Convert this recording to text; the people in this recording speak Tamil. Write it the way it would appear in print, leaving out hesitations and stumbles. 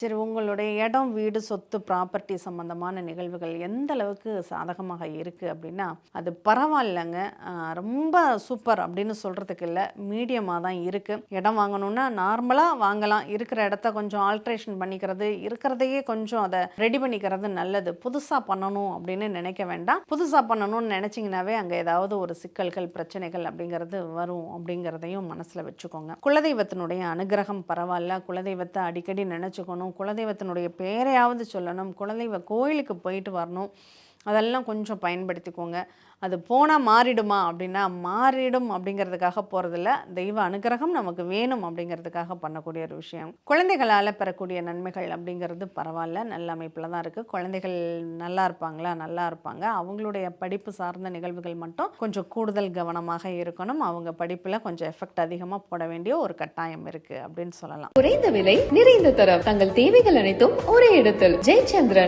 சரி, உங்களுடைய இடம், வீடு, சொத்து, ப்ராப்பர்ட்டி சம்மந்தமான நிகழ்வுகள் எந்த அளவுக்கு சாதகமாக இருக்குது அப்படின்னா, அது பரவாயில்லங்க. ரொம்ப சூப்பர் அப்படின்னு சொல்கிறதுக்கு இல்லை, மீடியமாக தான் இருக்குது. இடம் வாங்கணுன்னா நார்மலாக வாங்கலாம். இருக்கிற இடத்த கொஞ்சம் ஆல்ட்ரேஷன் பண்ணிக்கிறது, இருக்கிறதையே கொஞ்சம் அதை ரெடி பண்ணிக்கிறது நல்லது. புதுசாக பண்ணணும் அப்படின்னு நினைக்க வேண்டாம். புதுசாக பண்ணணும்னு நினச்சிங்கனாவே அங்கே ஏதாவது ஒரு சிக்கல்கள், பிரச்சனைகள் அப்படிங்கிறது வரும் அப்படிங்கிறதையும் மனசில் வச்சுக்கோங்க. குலதெய்வத்தினுடைய அனுகிரகம் பரவாயில்ல. குலதெய்வத்தை அடிக்கடி நினச்சிக்கணும். குலதெய்வத்தினுடைய பேரையாவது சொல்லணும். குலதெய்வ கோயிலுக்கு போயிட்டு வரணும். அதெல்லாம் கொஞ்சம் பயன்படுத்திக்கோங்க. அது போனால் மாறிடுமா அப்படின்னா, மாறிடும் அப்படிங்கிறதுக்காக போகிறதில்ல. தெய்வ அனுகிரகம் நமக்கு வேணும் அப்படிங்கிறதுக்காக பண்ணக்கூடிய ஒரு விஷயம். குழந்தைகளால் பெறக்கூடிய நன்மைகள் அப்படிங்கிறது பரவாயில்ல, நல்ல அமைப்பில் தான் இருக்குது. குழந்தைகள் நல்லா இருப்பாங்களா? நல்லா இருப்பாங்க. அவங்களுடைய படிப்பு சார்ந்த நிகழ்வுகள் மட்டும் கொஞ்சம் கூடுதல் கவனமாக இருக்கணும். அவங்க படிப்பில் கொஞ்சம் எஃபெக்ட் அதிகமாக போட வேண்டிய ஒரு கட்டாயம் இருக்குது அப்படின்னு சொல்லலாம். குறைந்த விலை, நிறைந்த தரம், தங்கள் தேவைகள் அனைத்தும் ஒரே இடத்தில். ஜெயச்சந்திரன்.